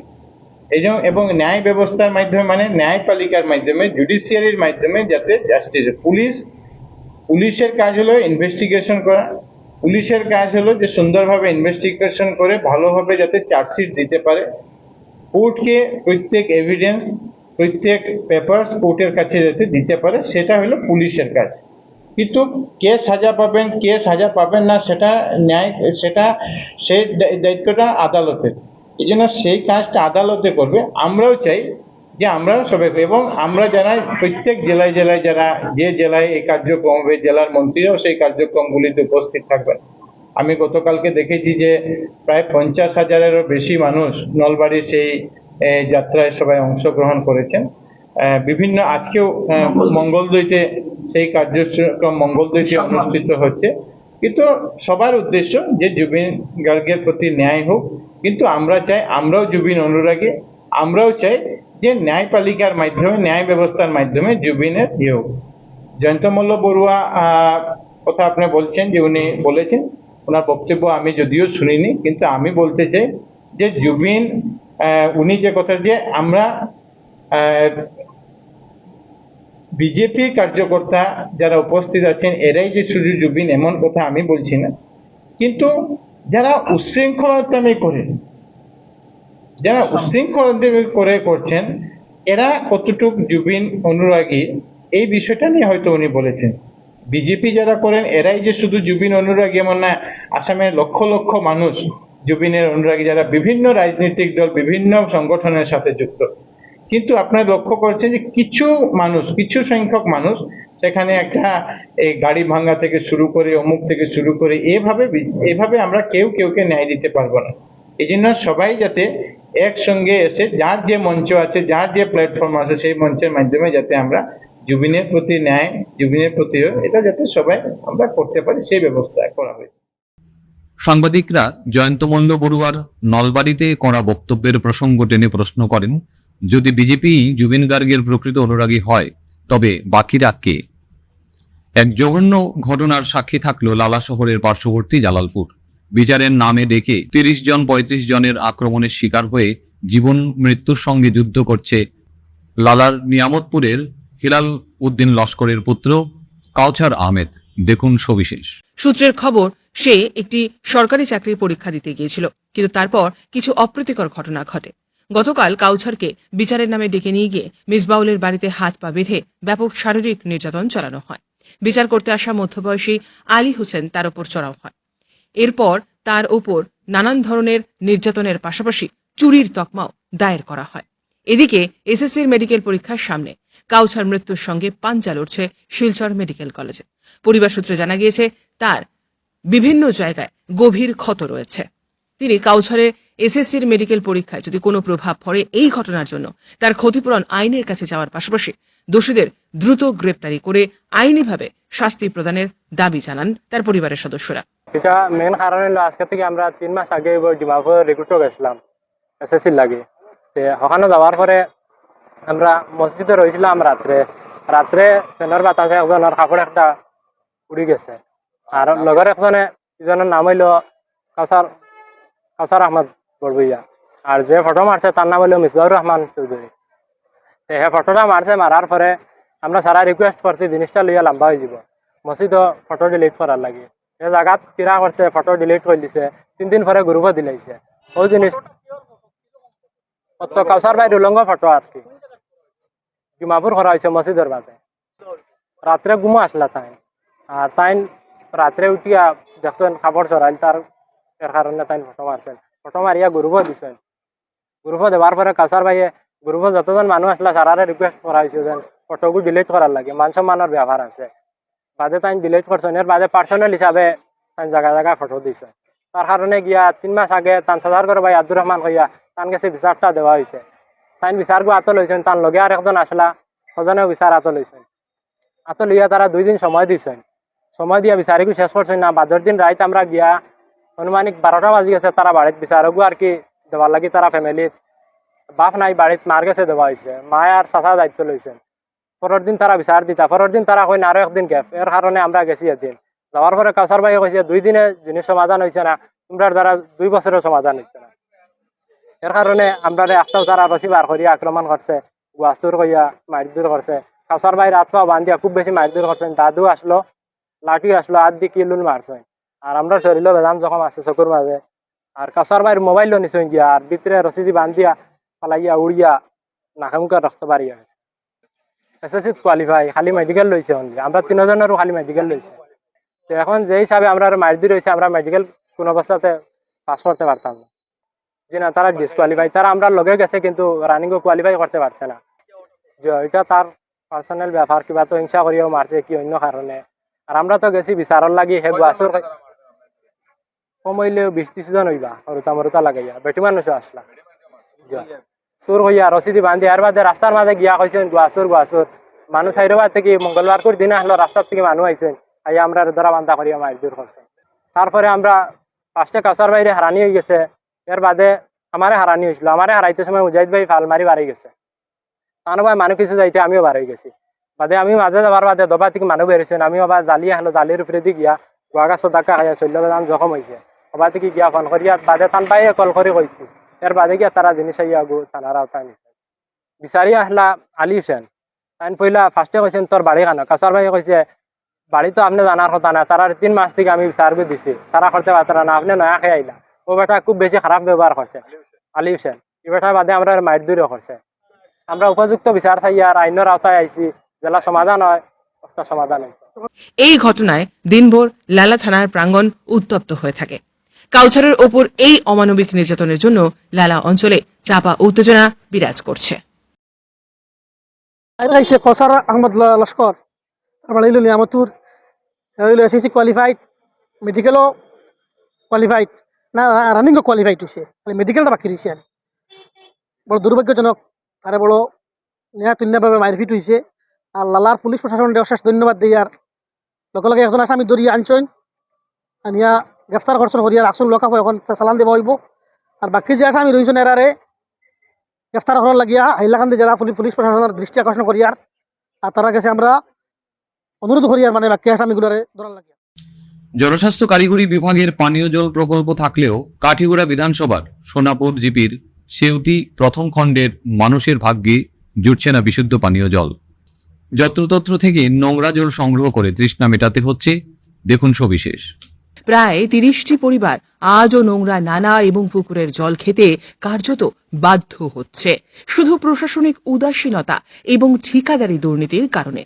এবং ন্যায় ব্যবস্থার মাধ্যমে মানে ন্যায়পালিকার মাধ্যমে, জুডিশিয়ারির মাধ্যমে যাতে জাস্টিস। পুলিশের কাজ হলো ইনভেস্টিগেশন করা, পুলিশের কাজ হলো যে সুন্দরভাবে ইনভেস্টিগেশন করে ভালোভাবে যাতে চার্জশিট দিতে পারে, কোর্টকে প্রত্যেক এভিডেন্স, প্রত্যেক পেপারস কোর্টের কাছে যাতে দিতে পারে, সেটা হলো পুলিশের কাজ। কিন্তু কে সাজা পাবেন, কে সাজা পাবেন না, সেটা ন্যায়, সেই দায়িত্বটা আদালতের। এই জন্য সেই কাজটা আদালতে করবে। আমরাও চাই যে আমরা সবাই, এবং আমরা যারা প্রত্যেক জেলায় জেলায়, যারা যে জেলায় এই কার্যক্রম হবে, জেলার মন্ত্রীরাও সেই কার্যক্রমগুলিতে উপস্থিত থাকবেন। আমি গতকালকে দেখেছি যে প্রায় 50,000-এরও বেশি মানুষ নলবাড়ির সেই যাত্রায় সবাই অংশগ্রহণ করেছেন। বিভিন্ন আজকেও মঙ্গলদৈতে সেই কার্যক্রম মঙ্গলদৈতে অনুষ্ঠিত হচ্ছে। কিন্তু সবার উদ্দেশ্য যে জুবিন গার্গের প্রতি ন্যায় হোক। কিন্তু আমরা চাই, আমরাও জুবিন অনুরাগী, আমরাও চাই যে ন্যায়পালিকার মাধ্যমে, ন্যায় ব্যবস্থার মাধ্যমে জুবিনের ইয়ে হোক। জয়ন্ত মল্ল বড়ুয়া কথা আপনি বলছেন যে উনি বলেছেন, ওনার বক্তব্য আমি যদিও শুনিনি, কিন্তু আমি বলতে চাই যে জুবিন, উনি যে কথা দিয়ে আমরা বিজেপি কার্যকর্তা যারা উপস্থিত আছেন এরাই যে শুধু জুবিন, এমন কথা আমি বলছি না। কিন্তু যারা উচ্ছৃঙ্খলাতামি করে, যারা উচ্ছৃঙ্খলাতামি করছেন, এরা কতটুকু জুবিন অনুরাগী, এই বিষয়টা নিয়ে হয়তো উনি বলেছেন। বিজেপি যারা করেন এরাই যে শুধু জুবিন অনুরাগী এমন না, আসামের লক্ষ লক্ষ মানুষ জুবিনের অনুরাগী, যারা বিভিন্ন রাজনৈতিক দল বিভিন্ন সংগঠনের সাথে যুক্ত। কিন্তু আপনারা লক্ষ্য করছেন যে কিছু সংখ্যক মানুষ সেখানে একটা এই গাড়ি ভাঙা থেকে শুরু করে অমুক থেকে শুরু করে এভাবে আমরা কেউকে ন্যায় দিতে পারবো না। এই জন্য সবাই যাতে একসঙ্গে এসে যার যে মঞ্চ আছে, যার যে প্ল্যাটফর্ম আছে, সেই মঞ্চের মাধ্যমে যাতে আমরা জুবিনের প্রতি ন্যায়, জুবিনের প্রতিও এটা যাতে সবাই আমরা করতে পারি, সেই ব্যবস্থা করা হয়েছে। সাংবাদিকরা জয়ন্ত মল্ল বড়ুয়ার নলবাড়িতে করা বক্তব্যের প্রসঙ্গ টেনে প্রশ্ন করেন, যদি বিজেপি জুবিন গার্গের প্রকৃত অনুরাগী হয় তবে বাকিরা কে? এক জঘন্য ঘটনার সাক্ষী থাকলো লালা শহরের পার্শ্ববর্তী জালালপুর। বিচারের নামে ডেকে ৩০-৩৫ জনের আক্রমণের শিকার হয়ে জীবন মৃত্যুর সঙ্গে যুদ্ধ করছে লালার নিয়ামতপুরের হিলাল উদ্দিন লস্করের পুত্র কাউছার আহমেদ। দেখুন সবিশেষ। সূত্রের খবর, সে একটি সরকারি চাকরির পরীক্ষা দিতে গিয়েছিল, কিন্তু তারপর কিছু অপ্রীতিকর ঘটনা ঘটে। গতকাল কাউছারকে বিচারের নামে ডেকে নিয়ে গিয়ে মিসবাউলের বাড়িতে হাত পা বেঁধে ব্যাপক শারীরিক নির্যাতন চালানো হয়। বিচার করতে আসা মধ্যবয়সী আলী হোসেন তার ওপর চড়াও হয়। এরপর তার ওপর নানান ধরনের নির্যাতনের পাশাপাশি চুরির তকমাও দায়ের করা হয়। এদিকে এসএসসির মেডিকেল পরীক্ষার সামনে কাউছার মৃত্যুর সঙ্গে পাঞ্জা লড়ছে শিলচর মেডিকেল কলেজে। পরিবার সূত্রে জানা গিয়েছে তার বিভিন্ন জায়গায় গভীর ক্ষত রয়েছে। তিনি কাউছারের এসএসসির মেডিকেল পরীক্ষায় যদি কোনো প্রভাব পড়ে এই ঘটনার জন্য তার ক্ষতিপূরণ আইনের কাছে যাওয়ার পাশাপাশি দোষীদের দ্রুত গ্রেপ্তারি করে আইনিভাবে শাস্তি প্রদানের দাবি জানান তার পরিবারের সদস্যরা। এটা মেন কারণ হলো আজকে থেকে আমরা 3 মাস আগে ডিমাপুর রিক্রুটও গেছিলাম এসএসসির লাগে। ওখানে যাওয়ার পরে আমরা মসজিদে রয়েছিলাম। রাত্রে ফেনের বাতাসে একজনের কাপড় একটা উড়ি গেছে, আর লগের একজনের নাম হইল কাউছার আহমদ বড়বইয়া, আর যে ফটো মারছে তার নাম হইল মিসবাউর রহমান চৌধুরী। হ্যাঁ, ফটোটা মারার পরে আমরা সারা রিকোয়েস্ট করছি জিনিসটা লইয়া লম্বা হয়ে যাব, মসজিদও ফটো ডিলিট করার লাগে। এ জায়গাত কিরা করছে, ফটো ডিলিট করে দিছে, 3 দিন পরে গ্রুপও দিলাইছে। ওই জিনিস কাউছার ভাই উলঙ্গ ফটো আর কি ডিমাপুর করা হয়েছে মসজিদের বাদে। রাত্রে ঘুমো আসলা তাই, আর তাই রাত্রে উঠিয়া দেখছেন কাপড় চড়াইল, এর কারণে তাই ফটো মারছেন। ফটো মারিয়া গ্রুপও দিছেন। গ্রুপও দেওয়ার পরে কাউছার ভাইয়ে গ্রুপে যতজন মানুষ আসলা সারারে রিকোয়েস্ট করা হয়েছে যে ফটোগুলো ডিলিট করার লাগে, মান সম্মানের ব্যবহার আছে। বাদে তাই ডিলিট করছেন। এর বাদে পার্সোনাল হিসাবে তাই জায়গায় ফটো দিছে। তার কারণে গিয়া 3 মাস আগে তান সাদার করে ভাই আব্দুর রহমান কইয়া তান কাছে বিচারটা দেওয়া হয়েছে। তাই বিচারগু আত লইছেন, তার লগে আর একজন আসলা সজনেও বিচার আত লইছেন। আত লইয়া তারা 2 দিন সময় দিছেন। সময় দিয়া বিচারিগু শেষ করছেন না। বাদর দিন রাইত আমরা গিয়া অনুমানিক 12টা বাজি গেছে, তারা বাড়িত বিচারগু আর কি দেওয়ার লাগি। তারা ফ্যামিলিত বাপ নাই, বাড়িত মার গেছে দেওয়া হয়েছে। মায় আর চাচা দায়িত্ব লইছেন। পরের দিন তারা বিচার দিতা, পরের দিন তারা কই না আরো একদিন গ্যাপ। এর কারণে আমরা গেছি এদিন। যাওয়ার পরে কাউছার ভাই কইছে 2 দিনে জিনিস সমাধান হয়েছে না, তোমরা দ্বারা 2 বছরের সমাধান হইছে না। এর কারণে আমরা একটাও তারা রসি বার করিয়া আক্রমণ করছে, গুয়াস্তুর কইয়া মারধর করছে। কাউছার ভাই রাত পা বান্ধিয়া খুব বেশি মারধর করছেন। দাদু আসলো, লাঠি আসলো, হাত দিয়ে কিলুল মারছে। আর আমরা শরীরে বেদাম জখম আছে চকুর মাঝে। আর কাউছার ভাইয়ের মোবাইলও নিছেন গিয়া, আর ভিতরে রসি দি বান্ধিয়া পালাইয়া উড়িয়া নাকামুখা রক্ত বাড়িয়া গেছে। এসএসসি কোয়ালিফাই, খালি মেডিকেল লইছে অনলি। আমরা 3 জনেরও খালি মেডিকেল লইছে। তো এখন যে হিসাবে আমরা মারধর হয়েছে, আমরা মেডিকেল কোন অবস্থাতে পাস করতে পারতাম না। যে না, তারা ডিসকোয়ালিফাই। তারা আমরা লগে গেছে কিন্তু রানিংও কোয়ালিফাই করতে পারছে না। যে এটা তার পার্সোনাল ব্যাপার, কিবা তো হিংসা করিয়াও মারছে কি অন্য কারণে। আর আমরা তো গেছি বিচারর লাগি। হে গুয়াসুর কমইলেও 20-30 জন হইবা হরুতা লাগাইয়া, বেটি মানুষও আসলা সুর হইয়া রসিদি বান্ধি। আর বাদে রাস্তার মাঝে গিয়া কইছেন গুয়াসুর মানুষ হাইরবাদ থেকে মঙ্গলবার করে দিনে আসলো, রাস্তার থেকে মানুষ আইছেন, আইয়া আমরা ধরা বান্ধা করিয়া মারধর করছেন। তারপরে আমরা ফার্স্টে কাউছার বাইরে হারানি হয়ে গেছে। এর বাদে আমারে হারানি হয়েছিল। আমারে হারাইতে সময় মুজাহিদ ভাই ফাল মারি বাড়ি গেছে। তানো ভাই মানুষ কিছু যাইতে আমিও বাড়ি গেছি। বাদে আমি মাঝে যাবার বাদে দবা থেকে মানুষ বেরিয়েছেন। আমি আবার জালি আসলো, জালির উপরে দিয়ে গিয়া গুয়াগা সদাকা খাইয়া চল্য জখম হয়েছে। সবা থেকে গিয়া ফোন করিয়া বাদে তান পাই কল করে কইছি। এর বাদে গিয়া তারা জিনিস আইয়া গো থানার আওতায় নিছে। বিচারি আসলা আলী হোসেন। তাই পইলা ফার্স্টে কইছেন তোর বাড়ি কেন? কাউছার ভাই কইছে বাড়ি তো আপনি জানার কথা না, তারা 3 মাস থেকে আমি বিচারকে দিছি, তারা করতে পারতারা না, আপনি নয়া খেয়ে আইলা। ও বেটা খুব বেশি খারাপ ব্যবহার করছে আলী হোসেন। এই বেটার বাদে আমরা মারধরও করছে। আমরা উপযুক্ত বিচার থাকি আর আইনের আওতায় আইছি, জেলা সমাধান হয় একটা সমাধান হইতো। এই ঘটনায় দিনভর লালা থানার প্রাঙ্গণ উত্তপ্ত হয়ে থাকে। কাউছারের ওপর এই অমানবিক নির্যাতনের জন্য লালা অঞ্চলে চাপা উত্তেজনা বিরাজ করছে। আইসে কসার আহমদ লস্কর তারপরে হইল নিয়ামতুর হইল এসএসসি কোয়ালিফাইড, মেডিকেলও কোয়ালিফাইড, না রানিংও কোয়ালিফাইড হয়েছে, মেডিকেলটা বাকি রয়েছে। আর বড় দুর্ভাগ্যজনক, তারে বড় নেয়া তুন্যভাবে মারপিট হয়েছে। আর লালার পুলিশ প্রশাসনকে অশেষ ধন্যবাদ দিই। আর লগে লগে একজন আসামি ধরিয়ে আনছেন, আনিয়া গ্রেফতার করছেন, হরিয়ার আসন লোকাবো, এখন চালান দেওয়া হইব। আর বাকি যে আসামি রয়েছেন এরারে গ্রেফতার করার লাগিয়া হাইলাকান্দি জেলা পুলিশ প্রশাসনের দৃষ্টি আকর্ষণ করিয়ার আর তারা কাছে আমরা অনুরোধ করিয়ার মানে বাকি আসামিগুলোরে ধরার লাগিয়া। জনস্বাস্থ্য কারিগরি বিভাগের পানীয় জল প্রকল্প থাকলেও কাঠিগড়া বিধানসভার সোনাপুর জিপির সেউতি প্রথম খণ্ডের মানুষের ভাগ্যে জুটছে না বিশুদ্ধ পানীয় জল। যত্রতত্র থেকে নোংরা জল সংগ্রহ করে তৃষ্ণা মেটাতে হচ্ছে। দেখুন সবিশেষ। প্রায় ৩০টি পরিবার আজও নোংরা নালা এবং পুকুরের জল খেতে কার্যত বাধ্য হচ্ছে, শুধু প্রশাসনিক উদাসীনতা এবং ঠিকাদারি দুর্নীতির কারণে।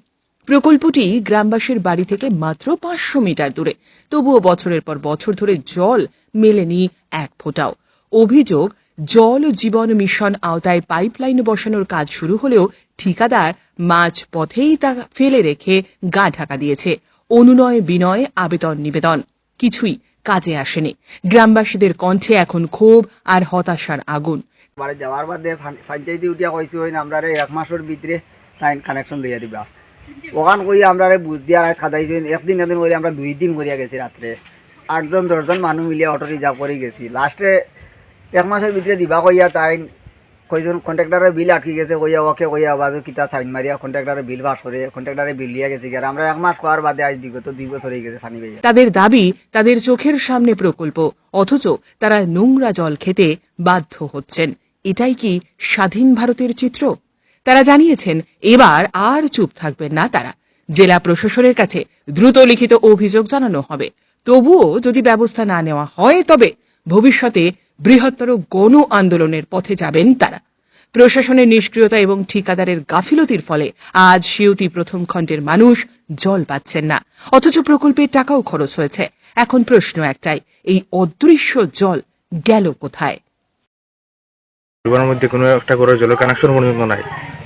প্রকল্পটি গ্রামবাসীর বাড়ি থেকে মাত্র ৫০০ মিটার দূরে, তবুও বছরের পর বছর ধরে জল মেলেনি এক ফোঁটাও। অভিযোগ, জল জীবন মিশন আওতায় পাইপলাইন বসানোর কাজ শুরু হলেও ঠিকাদার মাঝ পথেই তা ফেলে রেখে গা ঢাকা দিয়েছে। অনুনয় বিনয় আবেদন নিবেদন কিছুই কাজে আসেনি। গ্রামবাসীদের কণ্ঠে এখন ক্ষোভ আর হতাশার আগুন। বাড়ি যাওয়ার বাদে পঞ্চায়েতে উঠিয়া কইছি হইন আমরা এক মাসের ভিতরে তাই কানেকশন লইয়া দিবা। ওখান কই আমরা বুঝ দিয়া রাত খাদাইছি, একদিন করে আমরা 2 দিন করিয়া গেছি। রাত্রে 8জন 10জন মানুষ মিলিয়া অটো রিজার্ভ করে গেছি। লাস্টে 1 মাসের ভিতরে দিবা কইয়া তাই কইজন কন্ট্রাক্টরের বিল আটকে গেছে কইয়া ওকে কইয়া বাজু কিতা সাইন মারিয়া কন্ট্রাক্টরের বিল পাস করে কন্ট্রাক্টরের বিল লিয়া গেছে। আর আমরা 1 মাস খাওয়ার বাদে আজ বিগত 2 বছর হয়ে গেছে পানি পেয়ে। তাদের দাবি, তাদের চোখের সামনে প্রকল্প, অথচ তারা নোংরা জল খেতে বাধ্য হচ্ছেন। এটাই কি স্বাধীন ভারতের চিত্র? তারা জানিয়েছেন এবার আর চুপ থাকবেন না তারা। জেলা প্রশাসনের কাছে দ্রুত লিখিত অভিযোগ জানানো হবে। তবুও যদি ব্যবস্থা না নেওয়া হয় তবে ভবিষ্যতে বৃহত্তর গণ আন্দোলনের পথে যাবেন তারা। প্রশাসনের নিষ্ক্রিয়তা এবং ঠিকাদারের গাফিলতির ফলে আজ সেউতি প্রথম খণ্ডের মানুষ জল পাচ্ছেন না, অথচ প্রকল্পের টাকাও খরচ হয়েছে। এখন প্রশ্ন একটাই, এই অদৃশ্য জল গেল কোথায়? পরিবারের মধ্যে কোনো একটা করে জলের কানেকশন পর্যন্ত নাই।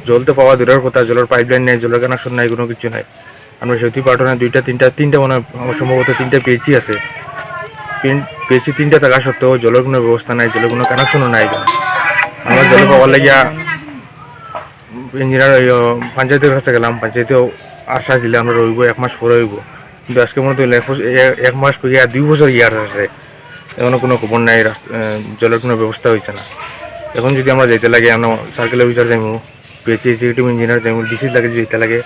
জল তো পাওয়া দূরের কথা, জলের পাইপলাইন নাই, জলের কানেকশন নাই, কোনো কিছু নাই। আমরা সেউতি পাটনে 2টা 3টা মানে সম্ভবত 3টে পেয়েছি আছে। পেয়েছি 3টা থাকা সত্ত্বেও জলের কোনো ব্যবস্থা নাই, জলের কোনো কানেকশনও নাই। আমরা জল পাওয়ার লাগিয়া ইঞ্জিনিয়ার পঞ্চায়েতের কাছে গেলাম, পঞ্চায়েতেও আশ্বাস দিলে আমরা রইব 1 মাস পরে রইব, কিন্তু আজকে মনে তো 1 মাস করিয়া 2 বছর ইয়ার আছে, এখনো কোনো খবর নাই, জলের কোনো ব্যবস্থা হয়েছে না। এখন যদি আমরা যাইতে লাগে, আমরা সার্কেল অফিসার যাইব, পিএইচি এক্সিকিউটিভ ইঞ্জিনিয়ার যাইব, ডিসি লাগে যেতে লাগে,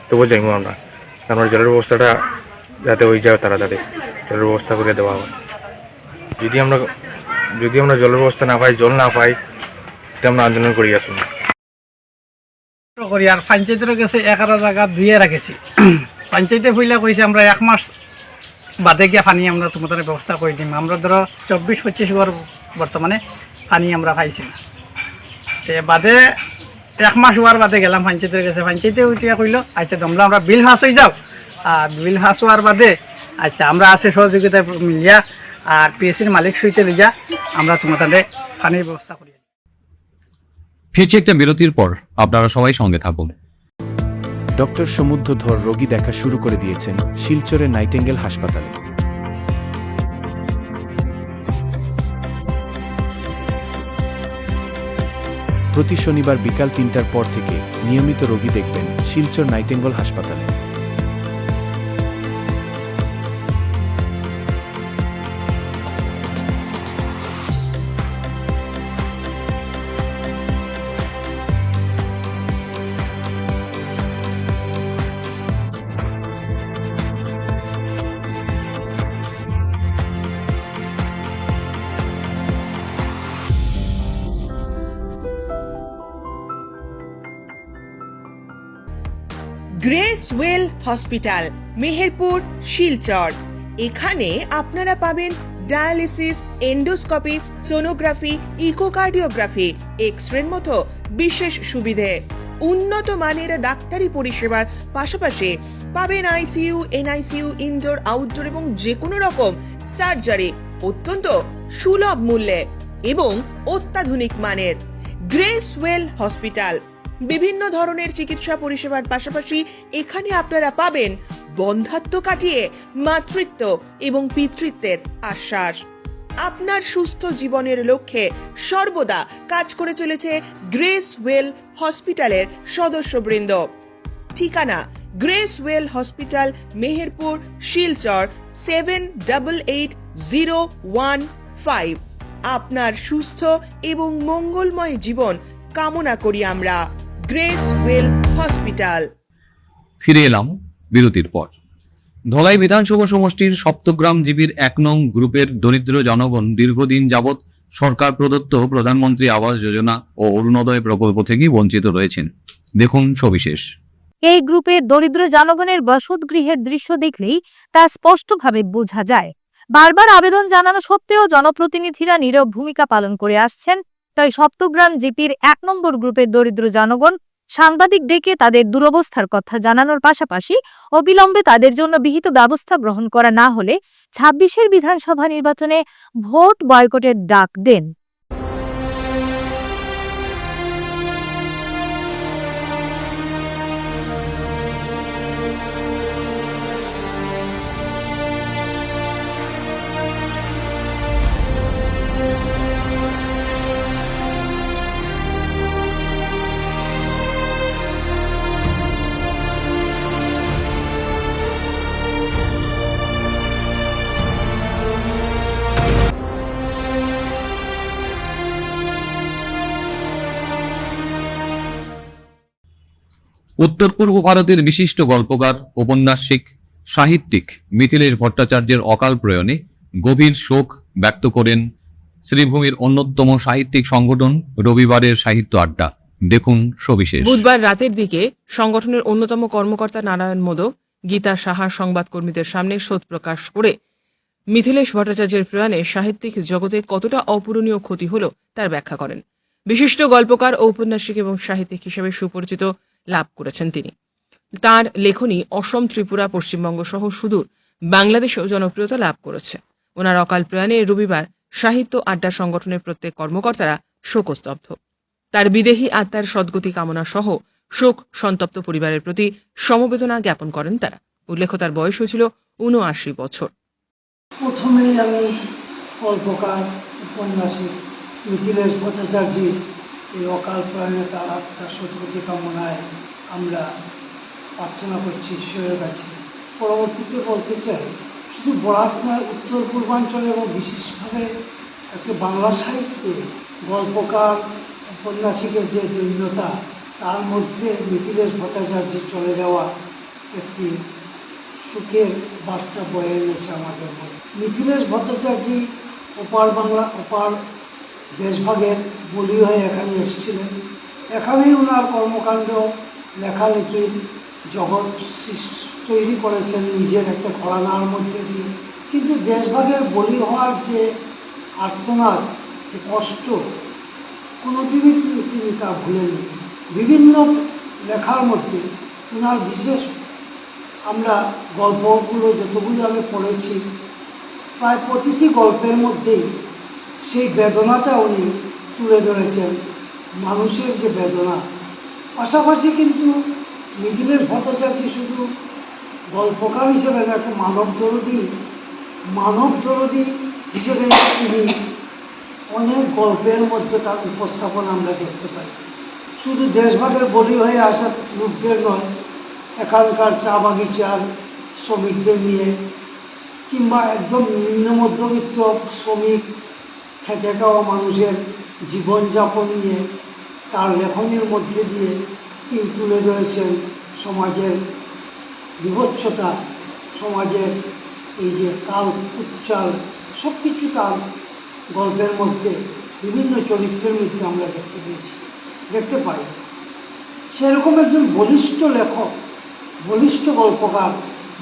তবু যাইব আমরা। আমরা জলের ব্যবস্থাটা যাতে হয়ে যায় তাড়াতাড়ি জলের ব্যবস্থা করে দেওয়া হয়। যদি আমরা জলের ব্যবস্থা না পাই, জল না পাই, তো আমরা আন্দোলন করি আসুন করি। আর পঞ্চায়েতের কাছে 11 জায়গা ধুয়ে রাখেছি। পঞ্চায়েতে হইলে কইছে আমরা 1 মাস বাদে গিয়া পানি আমরা তোমাদের ব্যবস্থা করে দিম। আমরা ধরো 24-25 ঘর বর্তমানে পানি আমরা পাইছি না। তে বাদে 1 মাস হওয়ার বাদে গেলাম পঞ্চায়েতের কাছে, পঞ্চায়েতে উঠিয়া কইল আচ্ছা তোমরা আমরা বিল ফাঁস হয়ে যাও। আর বিল ফাঁস হওয়ার বাদে আচ্ছা আমরা আছে সহযোগিতা মিলিয়া আর পিএসসির মালিক সইতে লিয়া আমরা তোমাদের পানির ব্যবস্থা করি। ফিরছি একটা বিরতির পর, আপনারা সবাই সঙ্গে থাকুন। ডক্টর সমুদ্র ধর রোগী দেখা শুরু করে দিয়েছেন শিলচরের নাইটেঙ্গেল হাসপাতালে। প্রতি শনিবার বিকাল 3টার পর থেকে নিয়মিত রোগী দেখবেন শিলচর নাইটেঙ্গেল হাসপাতালে। Grace well hospital, Meherpur, Silchar. এখানে আপনারা পাবেন ডায়ালিসিস, এন্ডোস্কোপি, সোনোগ্রাফি, ইকোকার্ডিওগ্রাফি, এক্সরের মতো বিশেষ সুবিধে। উন্নত মানের ডাক্তারি পরিষেবার পাশাপাশি পাবেন আইসিইউ, এনআইসিইউ, ইনডোর, আউটডোর এবং যে কোনো রকম সার্জারি অত্যন্ত সুলভ মূল্যে এবং অত্যাধুনিক মানের। গ্রেস ওয়েল হসপিটাল বিভিন্ন ধরনের চিকিৎসা পরিষেবার পাশাপাশি এখানে আপনারা পাবেন বন্ধ্যাত্ব কাটিয়ে মাতৃত্ব এবং পিতৃত্বের আশ্বাস। আপনার সুস্থ জীবনের লক্ষ্যে সর্বদা কাজ করে চলেছে গ্রেস ওয়েল হসপিটালের সদস্যবৃন্দ। ঠিকানা grace well hospital, Meherpur, Silchar 788015। আপনার সুস্থ এবং মঙ্গলময় জীবন কামনা করি আমরা। Grace well hospital. ফিরে এলাম বিরতির পর। ধলাই বিধানসভা সমষ্টির সপ্তগ্রাম জিবির 1 নং গ্রুপের দরিদ্র জনগণ দীর্ঘদিন যাবৎ সরকার প্রদত্ত প্রধানমন্ত্রী আবাস যোজনা ও অরুণোদয় প্রকল্প থেকে বঞ্চিত রয়েছেন। দেখুন সবিশেষ। এই গ্রুপের দরিদ্র জনগণের বসতগৃহের দৃশ্য দেখলেই তা স্পষ্টভাবে বোঝা যায়। বারবার আবেদন জানানো সত্ত্বেও জনপ্রতিনিধিরা নীরব ভূমিকা পালন করে আসছেন। তাই সপ্তগ্রাম জিপির 1 নম্বর গ্রুপের দরিদ্র জনগণ সাংবাদিক ডেকে তাদের দুরবস্থার কথা জানানোর পাশাপাশি অবিলম্বে তাদের জন্য বিহিত ব্যবস্থা গ্রহণ করা না হলে 26-এর বিধানসভা নির্বাচনে ভোট বয়কটের ডাক দেন। উত্তর পূর্ব ভারতের বিশিষ্ট গল্পকার, ঔপন্যাসিক, সাহিত্যিক মিথিলেশ ভট্টাচার্যের অকাল প্রয়াণে গভীর শোক ব্যক্ত করেন শ্রীভূমির অন্যতম সাহিত্যিক সংগঠন রবিবারের সাহিত্য আড্ডা। দেখুন সবিশেষ। বুধবার রাতের দিকে সংগঠনের অন্যতম কর্মকর্তা নারায়ণ মোদক গীতা সাহা সংবাদকর্মীদের সামনে শোক প্রকাশ করে মিথিলেশ ভট্টাচার্যের প্রয়াণে সাহিত্যিক জগতে কতটা অপূরণীয় ক্ষতি হল তার ব্যাখ্যা করেন। বিশিষ্ট গল্পকার, ঔপন্যাসিক এবং সাহিত্যিক হিসেবে সুপরিচিত লাভ করেছেন তিনি। তার লেখনী অসম, ত্রিপুরা, পশ্চিমবঙ্গ সহ সুদূর বাংলাদেশেও জনপ্রিয়তা লাভ করেছে। ওনার অকাল প্রয়াণে রবিবার সাহিত্য আড্ডা সংগঠনের প্রত্যেক কর্মকর্তারা শোকস্তব্ধ। তার বিদেহী আত্মার সদ্গতি কামনা সহ শোক সন্তপ্ত পরিবারের প্রতি সমবেদনা জ্ঞাপন করেন তারা। উল্লেখ্য, তার বয়স হয়েছিল ৭৯ বছর। প্রথমেই আমি গল্পকার, উপন্যাসিক মিথিলেশ ভট্টাচার্যের এই অকাল প্রয়াণে তার আত্মার সদ্গতি কামনায় আমরা প্রার্থনা করছি ঈশ্বরের কাছে। পরবর্তীতে বলতে চাই, শুধু বরাক নয়, উত্তর পূর্বাঞ্চলে এবং বিশেষভাবে আজকে বাংলা সাহিত্যে গল্পকার, উপন্যাসিকের যে দৈন্যতা, তার মধ্যে মিথিলেশ ভট্টাচার্যের চলে যাওয়া একটি সুখের বার্তা বয়ে এনেছে আমাদের মধ্যে। মিথিলেশ ভট্টাচার্য ওপার বাংলা, ওপার দেশভাগের বলি হয়ে এখানে এসেছিলেন। এখানেই ওনার কর্মকাণ্ড, লেখালেখির জগৎ তৈরি করেছেন নিজের একটা ঘরানার মধ্যে দিয়ে। কিন্তু দেশভাগের বলি হওয়ার যে আর্তনাদ, যে কষ্ট, কোনোদিনই তিনি তা ভুলেননি। বিভিন্ন লেখার মধ্যে ওনার বিশেষ, আমরা গল্পগুলো যতগুলো আমি পড়েছি, প্রায় প্রতিটি গল্পের মধ্যেই সেই বেদনাটা উনি তুলে ধরেছেন, মানুষের যে বেদনা। পাশাপাশি কিন্তু মিথিলেশ ভট্টাচার্য শুধু গল্পকার হিসেবে না, মানবদরদী হিসেবে তিনি অনেক গল্পের মধ্যে তার উপস্থাপন আমরা দেখতে পাই। শুধু দেশভাগের বলি হয়ে আসা লোকদের নয়, এখানকার চা বাগিচার শ্রমিকদের নিয়ে, কিংবা একদম নিম্ন মধ্যবিত্ত শ্রমিক, খেটে খাওয়া মানুষের জীবনযাপন নিয়ে তার লেখনের মধ্যে দিয়ে তিনি তুলে ধরেছেন সমাজের বিভৎসতা, সমাজের এই যে কাল কুচ্চাল, সব কিছু তার গল্পের মধ্যে, বিভিন্ন চরিত্রের মধ্যে আমরা দেখতে পাই। সেরকম একজন বলিষ্ঠ লেখক, বলিষ্ঠ গল্পকার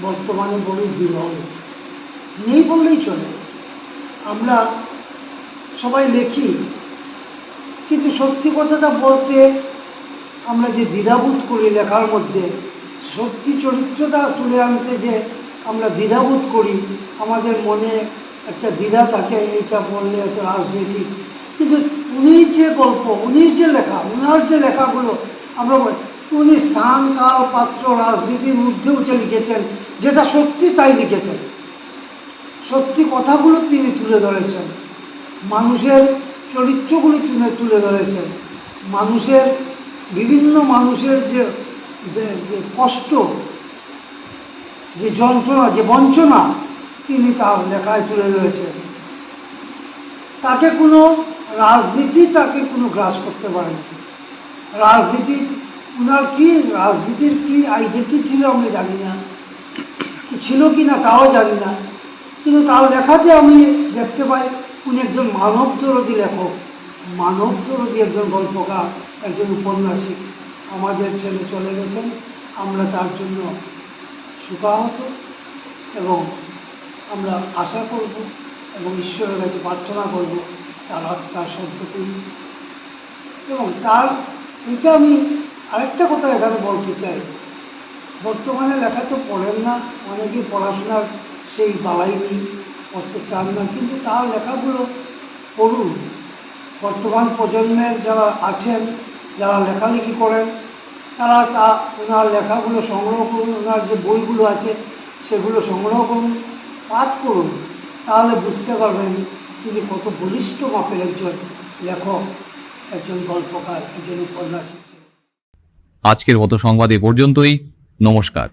বর্তমানে বড়ই বিরল, নেই বললেই চলে। আমরা সবাই লেখি, কিন্তু সত্যি কথাটা বলতে আমরা যে দ্বিধাবোধ করি লেখার মধ্যে, সত্যি চরিত্রটা তুলে আনতে যে আমরা দ্বিধাবোধ করি, আমাদের মনে একটা দ্বিধা থাকে এইটা বললে একটা রাজনৈতিক, কিন্তু উনি যে গল্প, উনি যে লেখা, উনার যে লেখাগুলো আমরা উনি স্থান কাল পাত্র রাজনীতির ঊর্ধ্বে উঠে লিখেছেন, যেটা সত্যি তাই লিখেছেন, সত্যি কথাগুলো তিনি তুলে ধরেছেন, মানুষের চরিত্রগুলি তুলে ধরেছেন, মানুষের বিভিন্ন মানুষের যে যে কষ্ট, যে যন্ত্রণা, যে বঞ্চনা তিনি তার লেখায় তুলে ধরেছেন। তাকে কোনো রাজনীতি তাকে কোনো গ্রাস করতে পারেনি। রাজনীতি ওনার কি রাজনীতির কি আইডেন্টি ছিল আমি জানি না, কি ছিল কি না তাও জানি না, কিন্তু তার লেখাতে আমি দেখতে পাই উনি একজন মানবদরদী লেখক, মানবদরদী একজন গল্পকার, একজন উপন্যাসিক। আমাদের ছেলে চলে গেছেন, আমরা তার জন্য শোকাহত এবং আমরা আশা করব এবং ঈশ্বরের কাছে প্রার্থনা করব তার আত্মার সদ্গতি। এবং তার এইটা আমি আরেকটা কথা এখানে বলতে চাই, বর্তমানে লেখা তো পড়েন না, অনেকে পড়াশোনার সেই বালাই নেই, পড়তে চান না, কিন্তু তার লেখাগুলো পড়ুন। বর্তমান প্রজন্মের যারা আছেন, যারা লেখালেখি করেন, তারা ওনার লেখাগুলো সংগ্রহ করুন, ওনার যে বইগুলো আছে সেগুলো সংগ্রহ করুন, পাঠ করুন, তাহলে বুঝতে পারবেন তিনি কত বলিষ্ঠ মাপের একজন লেখক, একজন গল্পকার, একজন উপন্যাসিক ছিলেন। আজকের মতো সংবাদ এ পর্যন্তই। নমস্কার।